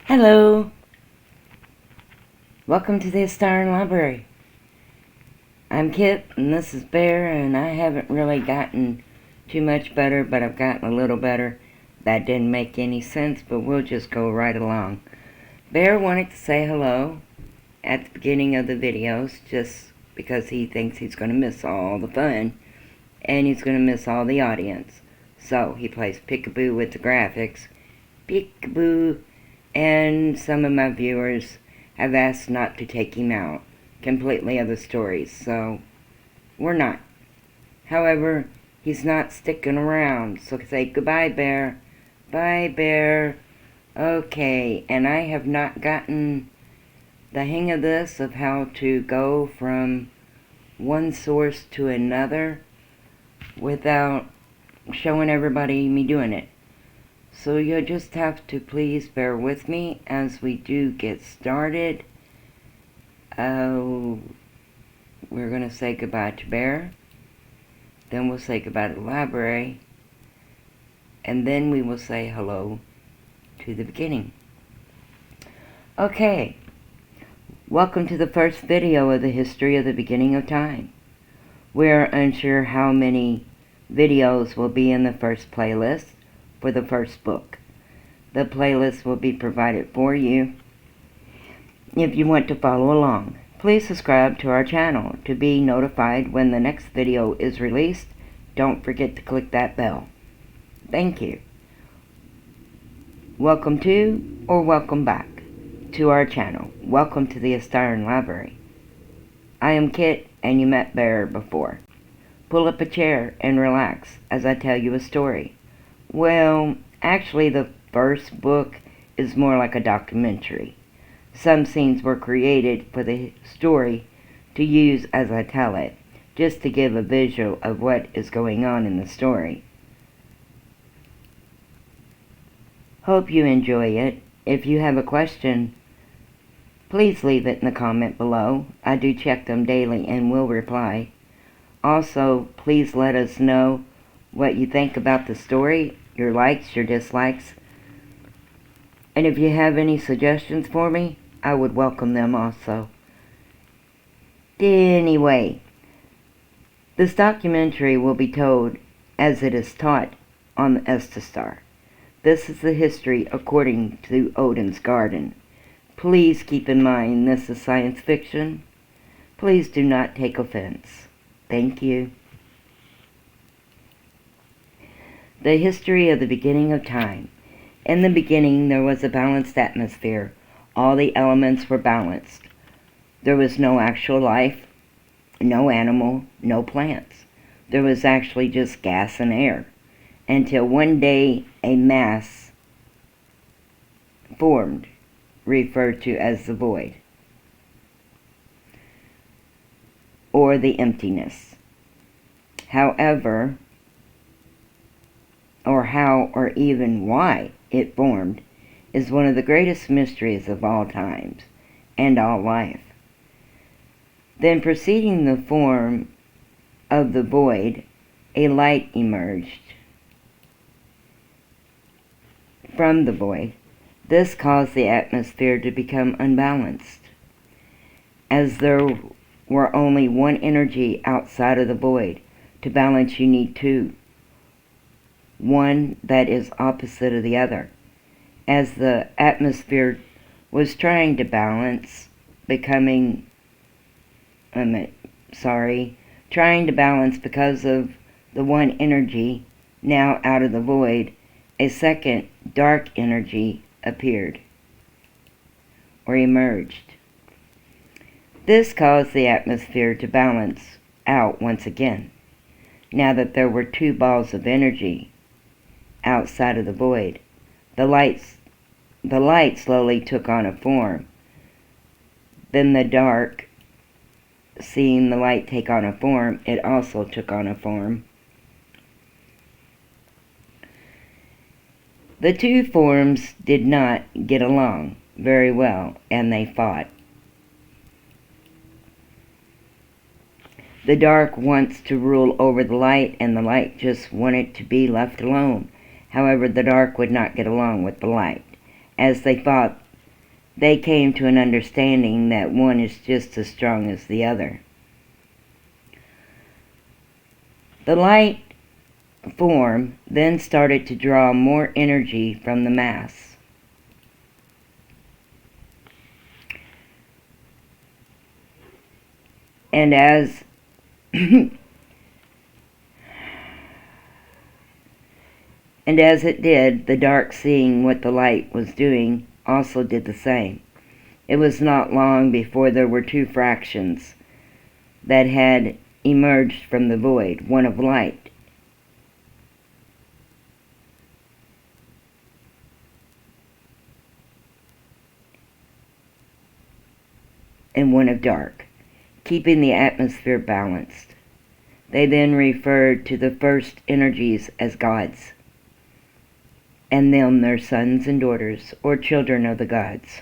Hello! Welcome to the Estastar Library. I'm Kit, and this is Bear, and I haven't really gotten too much better, but I've gotten a little better. That didn't make any sense, but we'll just go right along. Bear wanted to say hello at the beginning of the videos, just because he thinks he's going to miss all the fun, and he's going to miss all the audience. So, he plays peekaboo with the graphics. Peekaboo! And some of my viewers have asked not to take him out completely of the stories, so we're not. However, he's not sticking around, so say goodbye, Bear. Bye, Bear. Okay, and I have not gotten the hang of this, of how to go from one source to another without showing everybody me doing it. So you'll just have to please bear with me as we do get started. We're going to say goodbye to Bear. Then we'll say goodbye to the library. And then we will say hello to the beginning. Okay. Welcome to the first video of the history of the beginning of time. We're unsure how many videos will be in the first playlist for the first book. The playlist will be provided for you if you want to follow along. Please subscribe to our channel to be notified when the next video is released. Don't forget to click that bell. Thank you. Welcome to, or welcome back to our channel. Welcome to the Estastar Library. I am Kit, and you met Bear before. Pull up a chair and relax as I tell you a story. Well, actually the first book is more like a documentary. Some scenes were created for the story to use as I tell it, just to give a visual of what is going on in the story. Hope you enjoy it. If you have a question, please leave it in the comment below. I do check them daily and will reply. Also, please let us know what you think about the story, your likes, your dislikes. And if you have any suggestions for me, I would welcome them also. Anyway, this documentary will be told as it is taught on the Estastar. This is the history according to Odin's garden. Please keep in mind this is science fiction. Please do not take offense. Thank you. The history of the beginning of time. In the beginning there was a balanced atmosphere. All the elements were balanced. There was no actual life, no animal, no plants. There was actually just gas and air. Until one day a mass formed, referred to as the void, or the emptiness. However, or how or even why it formed is one of the greatest mysteries of all times and all life. Then preceding the form of the void, a light emerged from the void. This caused the atmosphere to become unbalanced. As there were only one energy outside of the void, to balance you need two. One that is opposite of the other. As the atmosphere was trying to balance, trying to balance because of the one energy now out of the void, a second dark energy appeared or emerged. This caused the atmosphere to balance out once again. Now that there were two balls of energy outside of the void, the light slowly took on a form. Then the dark, seeing the light take on a form, it also took on a form. The two forms did not get along very well, and they fought. The dark wants to rule over the light, and the light just wanted to be left alone. However, the dark would not get along with the light. As they fought, they came to an understanding that one is just as strong as the other. The light form then started to draw more energy from the mass. And as and as it did, the dark, seeing what the light was doing, also did the same. It was not long before there were two fractions that had emerged from the void, one of light and one of dark, keeping the atmosphere balanced. They then referred to the first energies as gods, and them their sons and daughters, or children of the gods,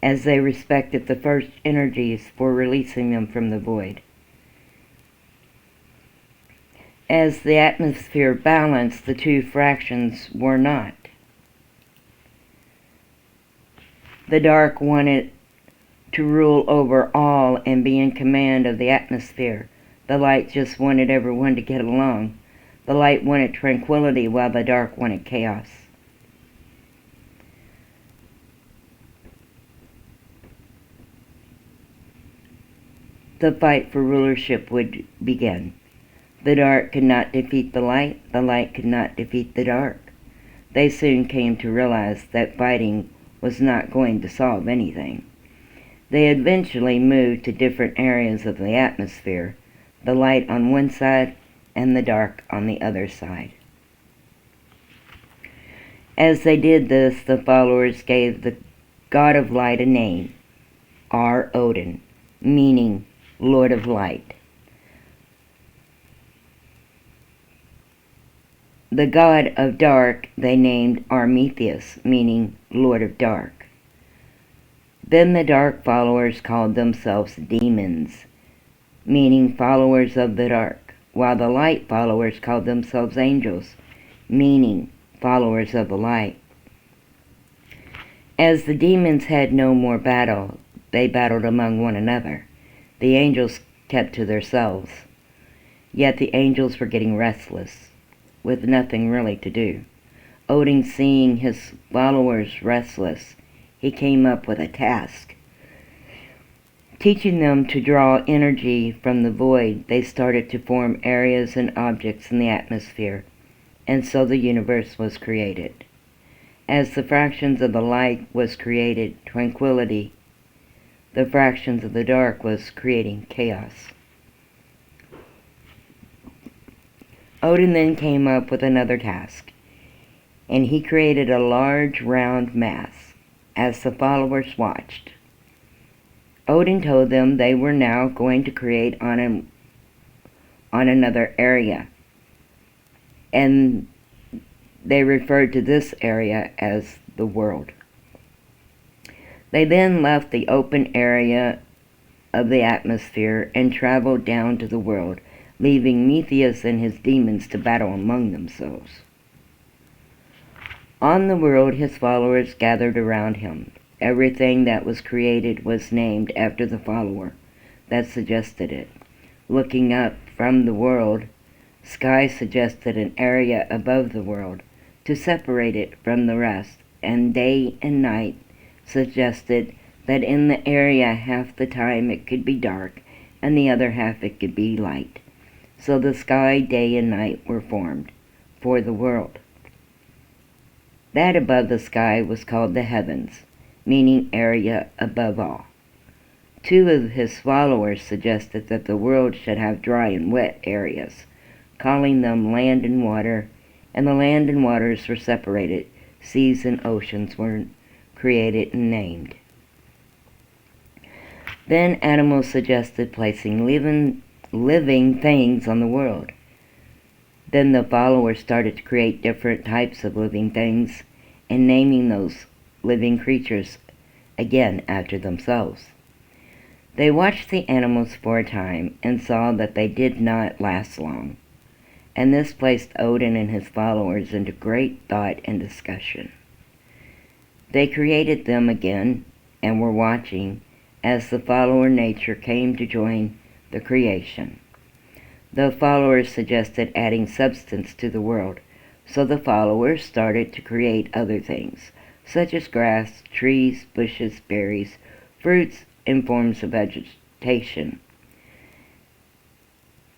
as they respected the first energies for releasing them from the void. As the atmosphere balanced, the two fractions were not. The dark wanted to rule over all and be in command of the atmosphere. The light just wanted everyone to get along. The light wanted tranquility while the dark wanted chaos. The fight for rulership would begin. The dark could not defeat the light could not defeat the dark. They soon came to realize that fighting was not going to solve anything. They eventually moved to different areas of the atmosphere, the light on one side and the dark on the other side. As they did this, the followers gave the god of light a name, Odin, meaning Lord of Light. The god of dark they named Prometheus, meaning Lord of Dark. Then the dark followers called themselves demons, meaning followers of the dark, while the light followers called themselves angels, meaning followers of the light. As the demons had no more battle, they battled among one another. The angels kept to themselves. Yet the angels were getting restless, with nothing really to do. Odin, seeing his followers restless, he came up with a task. Teaching them to draw energy from the void, they started to form areas and objects in the atmosphere, and so the universe was created. As the fractions of the light was created tranquility, the fractions of the dark was creating chaos. Odin then came up with another task, and he created a large round mass. As the followers watched, Odin told them they were now going to create on another area, and they referred to this area as the world. They then left the open area of the atmosphere and traveled down to the world, leaving Prometheus and his demons to battle among themselves. On the world, his followers gathered around him. Everything that was created was named after the follower that suggested it. Looking up from the world, sky suggested an area above the world to separate it from the rest, and day and night suggested that in the area half the time it could be dark and the other half it could be light. So the sky, day and night were formed for the world. That above the sky was called the heavens, meaning area above all. Two of his followers suggested that the world should have dry and wet areas, calling them land and water, and the land and waters were separated. Seas and oceans were created and named. Then animals suggested placing living things on the world. Then the followers started to create different types of living things and naming those living creatures again after themselves. They watched the animals for a time and saw that they did not last long, and this placed Odin and his followers into great thought and discussion. They created them again and were watching as the follower nature came to join the creation. The followers suggested adding substance to the world, so the followers started to create other things, such as grass, trees, bushes, berries, fruits, and forms of vegetation.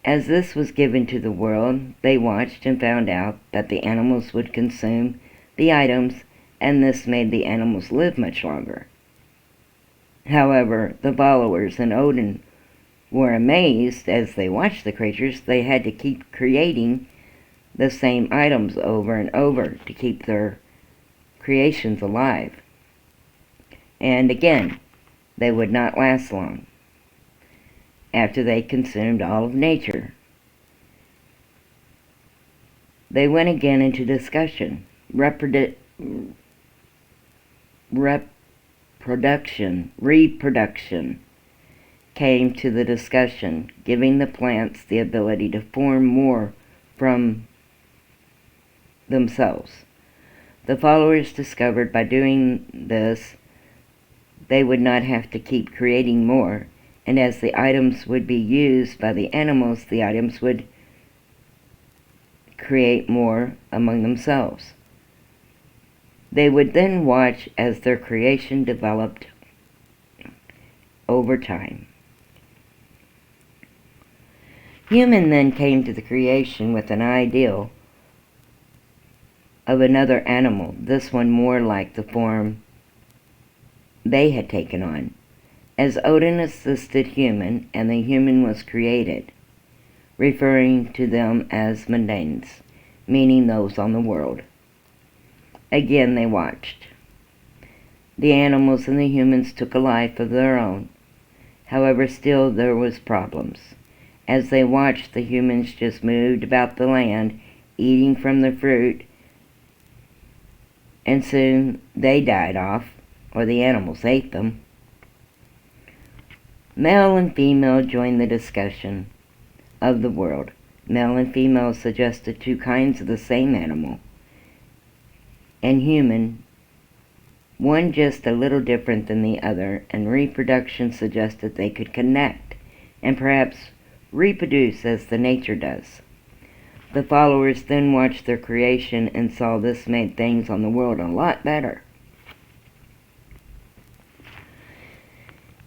As this was given to the world, they watched and found out that the animals would consume the items, and this made the animals live much longer. However, the followers and Odin were amazed as they watched the creatures. They had to keep creating the same items over and over to keep their creations alive. And again, they would not last long after they consumed all of nature. They went again into discussion. Reproduction came to the discussion, giving the plants the ability to form more from themselves. The followers discovered by doing this, they would not have to keep creating more, and as the items would be used by the animals, the items would create more among themselves. They would then watch as their creation developed over time. Human then came to the creation with an ideal of another animal, this one more like the form they had taken on, as Odin assisted human, and the human was created, referring to them as mundanes, meaning those on the world. Again they watched. The animals and the humans took a life of their own. However, still there was problems. As they watched, the humans just moved about the land, eating from the fruit, and soon they died off, or the animals ate them. Male and female joined the discussion of the world. Male and female suggested two kinds of the same animal and human, one just a little different than the other, and reproduction suggested they could connect and perhaps reproduce as the nature does. The followers then watched their creation and saw this made things on the world a lot better.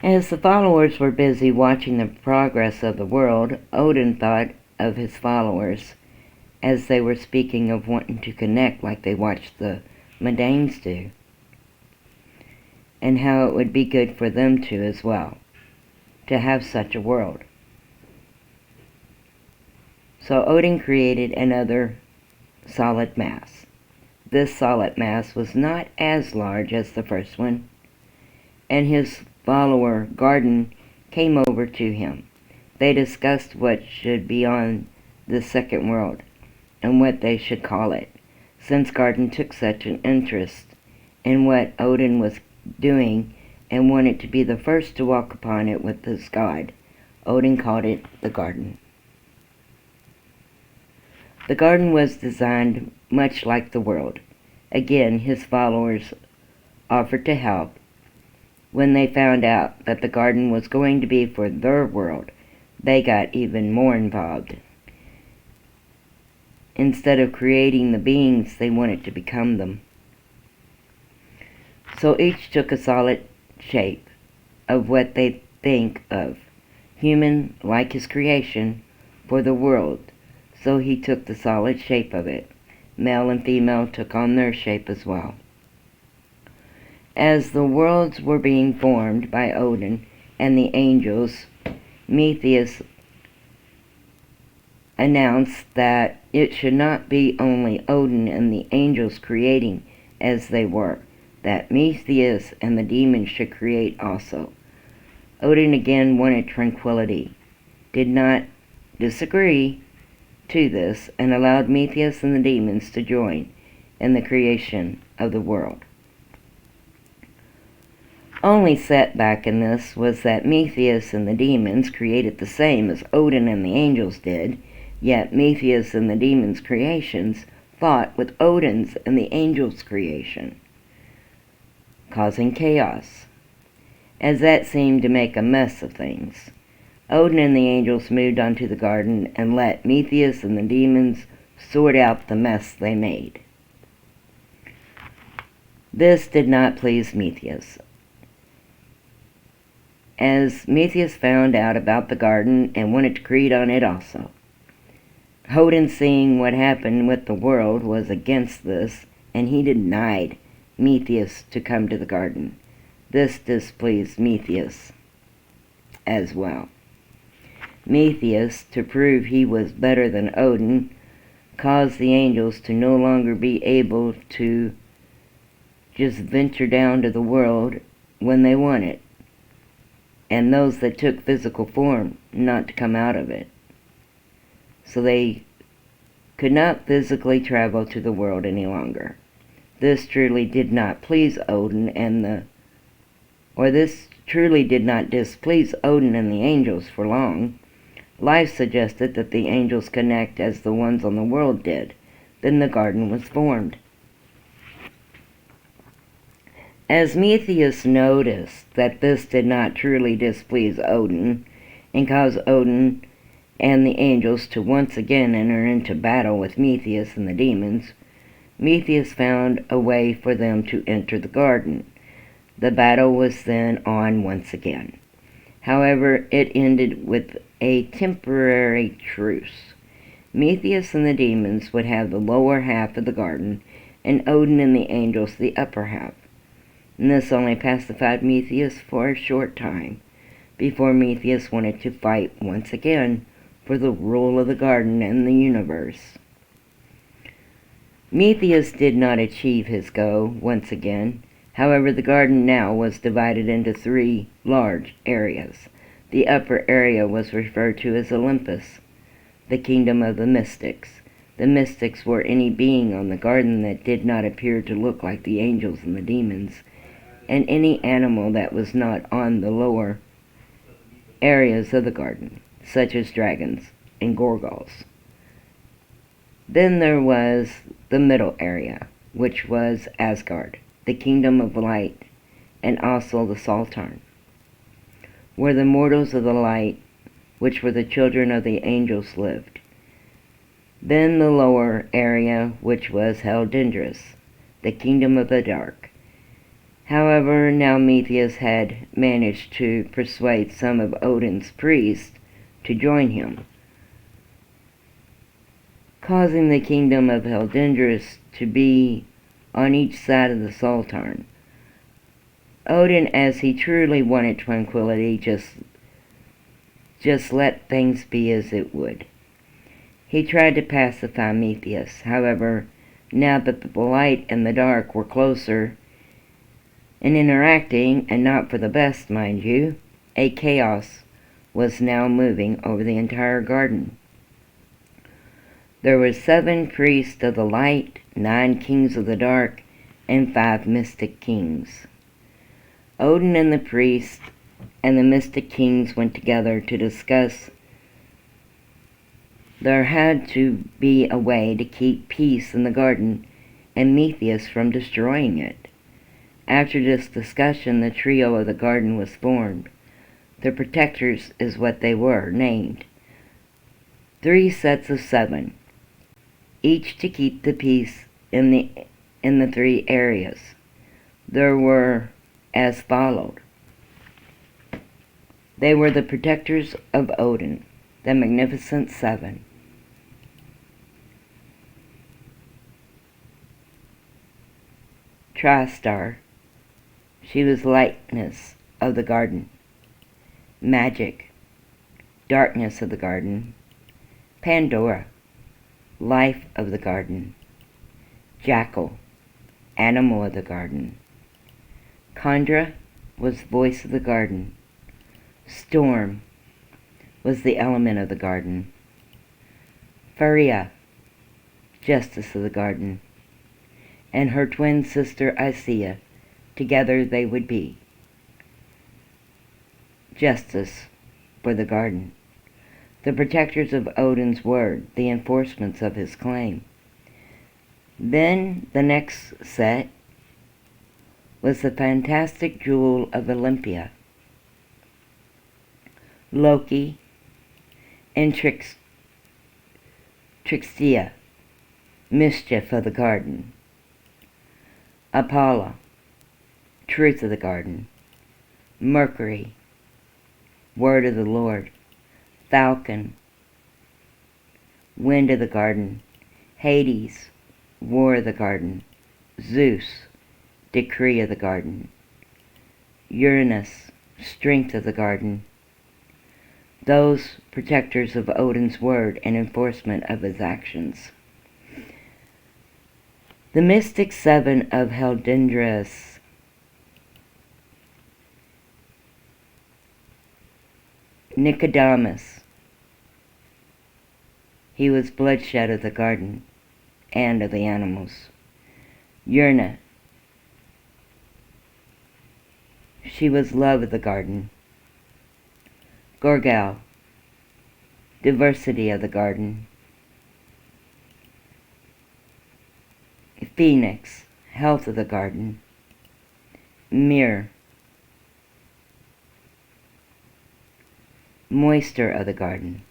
As the followers were busy watching the progress of the world, Odin thought of his followers as they were speaking of wanting to connect like they watched the mundanes do, and how it would be good for them to as well, to have such a world. So Odin created another solid mass. This solid mass was not as large as the first one, and his follower, Garden, came over to him. They discussed what should be on the second world, and what they should call it, since Garden took such an interest in what Odin was doing and wanted to be the first to walk upon it with his god. Odin called it the garden. The garden was designed much like the world. Again, his followers offered to help. When they found out that the garden was going to be for their world, they got even more involved. Instead of creating the beings, they wanted to become them. So each took a solid shape of what they think of. Human, like his creation, for the world, so he took the solid shape of it. Male and female took on their shape as well. As the worlds were being formed by Odin and the angels, Prometheus announced that it should not be only Odin and the angels creating as they were, that Prometheus and the demons should create also. Odin again wanted tranquility, did not disagree to this, and allowed Prometheus and the demons to join in the creation of the world. Only setback in this was that Prometheus and the demons created the same as Odin and the angels did, yet Prometheus and the demons' creations fought with Odin's and the angels' creation, causing chaos. as that seemed to make a mess of things. Odin and the angels moved onto the garden and let Prometheus and the demons sort out the mess they made. This did not please Prometheus, as Prometheus found out about the garden and wanted to create on it also. Odin, seeing what happened with the world, was against this, and he denied Prometheus to come to the garden. This displeased Prometheus as well. Prometheus, to prove he was better than Odin, caused the angels to no longer be able to just venture down to the world when they wanted, and those that took physical form not to come out of it. So they could not physically travel to the world any longer. This truly did not please Odin this truly did not displease Odin and the angels for long. Life suggested that the angels connect as the ones on the world did. Then the garden was formed. As Prometheus noticed that this did not truly displease Odin and cause Odin and the angels to once again enter into battle with Prometheus and the demons, Prometheus found a way for them to enter the garden. The battle was then on once again. However, it ended with a temporary truce. Prometheus and the demons would have the lower half of the garden, and Odin and the angels the upper half. And this only pacified Prometheus for a short time, before Prometheus wanted to fight once again for the rule of the garden and the universe. Prometheus did not achieve his goal once again. However, the garden now was divided into 3 large areas. The upper area was referred to as Olympus, the kingdom of the mystics. The mystics were any being on the garden that did not appear to look like the angels and the demons, and any animal that was not on the lower areas of the garden, such as dragons and gorgons. Then there was the middle area, which was Asgard, the kingdom of light, and also the Saltarn, where the mortals of the light, which were the children of the angels, lived. Then the lower area, which was Haldindrus, the kingdom of the dark. However, now Prometheus had managed to persuade some of Odin's priests to join him, causing the kingdom of Haldindrus to be on each side of the Saltarn. Odin, as he truly wanted tranquility, just let things be as it would. He tried to pacify Prometheus. However, now that the light and the dark were closer and interacting, and not for the best, mind you, a chaos was now moving over the entire garden. There were 7 priests of the light, 9 kings of the dark, and 5 mystic kings. Odin and the priests and the mystic kings went together to discuss there had to be a way to keep peace in the garden and Prometheus from destroying it. After this discussion, the trio of the garden was formed. The protectors is what they were named. 3 sets of 7, each to keep the peace in the 3 areas. There were as followed. They were the protectors of Odin, the magnificent 7. Estastar, she was lightness of the garden. Magic, darkness of the garden. Pandora, life of the garden. Jackal, animal of the garden. Chandra was voice of the garden. Storm was the element of the garden. Furia, justice of the garden. And her twin sister Isaiah, together they would be justice for the garden, the protectors of Odin's word, the enforcements of his claim. Then the next set was the fantastic jewel of Olympia, Loki, and Trixia, mischief of the garden. Apollo, truth of the garden. Mercury, word of the Lord. Falcon, wind of the garden. Hades, war of the garden. Zeus, decree of the garden. Uranus, strength of the garden. Those protectors of Odin's word and enforcement of his actions. The mystic seven of Haldindrus. Nicodemus, he was bloodshed of the garden and of the animals. Urna, she was love of the garden. Gorgal, diversity of the garden. Phoenix, health of the garden. Mir, moisture of the garden.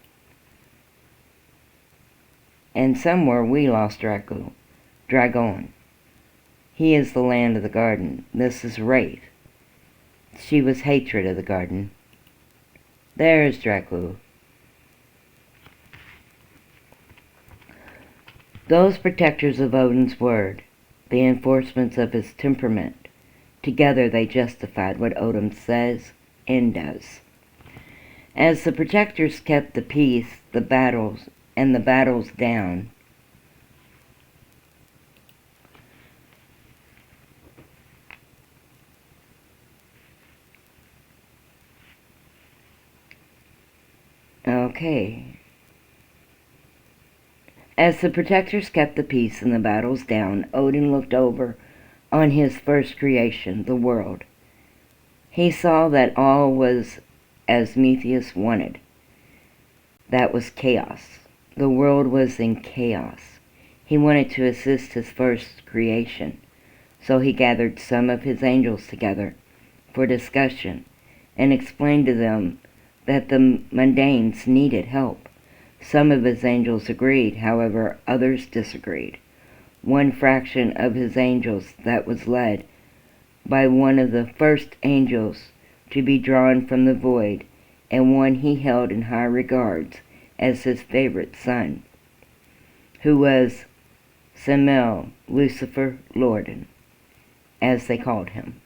And somewhere we lost Dragon. He is the land of the garden. This is Wraith. She was hatred of the garden. There's Dracu. Those protectors of Odin's word, the enforcements of his temperament, together they justified what Odin says and does. As the protectors kept the peace, the battles down, As the protectors kept the peace and the battles down, Odin looked over on his first creation, the world. He saw that all was as Prometheus wanted. That was chaos. The world was in chaos. He wanted to assist his first creation, so he gathered some of his angels together for discussion and explained to them that the mundanes needed help. Some of his angels agreed, however, others disagreed. One fraction of his angels that was led by one of the first angels to be drawn from the void, and one he held in high regards as his favorite son, who was Samael, Lucifer, Lorden, as they called him.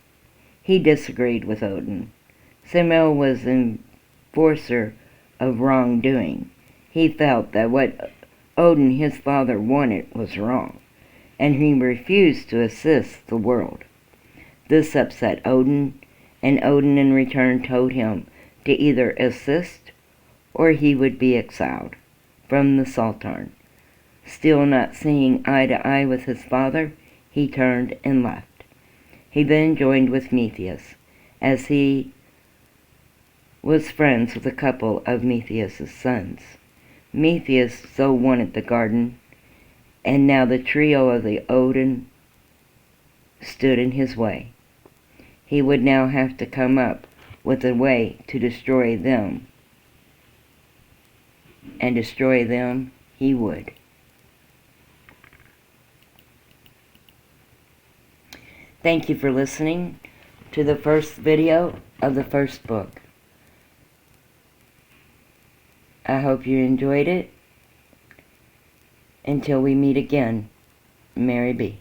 He disagreed with Odin. Samael was an enforcer of wrongdoing. He felt that what Odin, his father, wanted was wrong, and he refused to assist the world. This upset Odin, and Odin in return told him to either assist or he would be exiled from the Sultan. Still not seeing eye to eye with his father, he turned and left. He then joined with Prometheus, as he was friends with a couple of Prometheus' sons. Prometheus so wanted the garden, and now the trio of the Odin stood in his way. He would now have to come up with a way to destroy them, and destroy them he would. Thank you for listening to the first video of the first book. I hope you enjoyed it. Until we meet again, Mary B.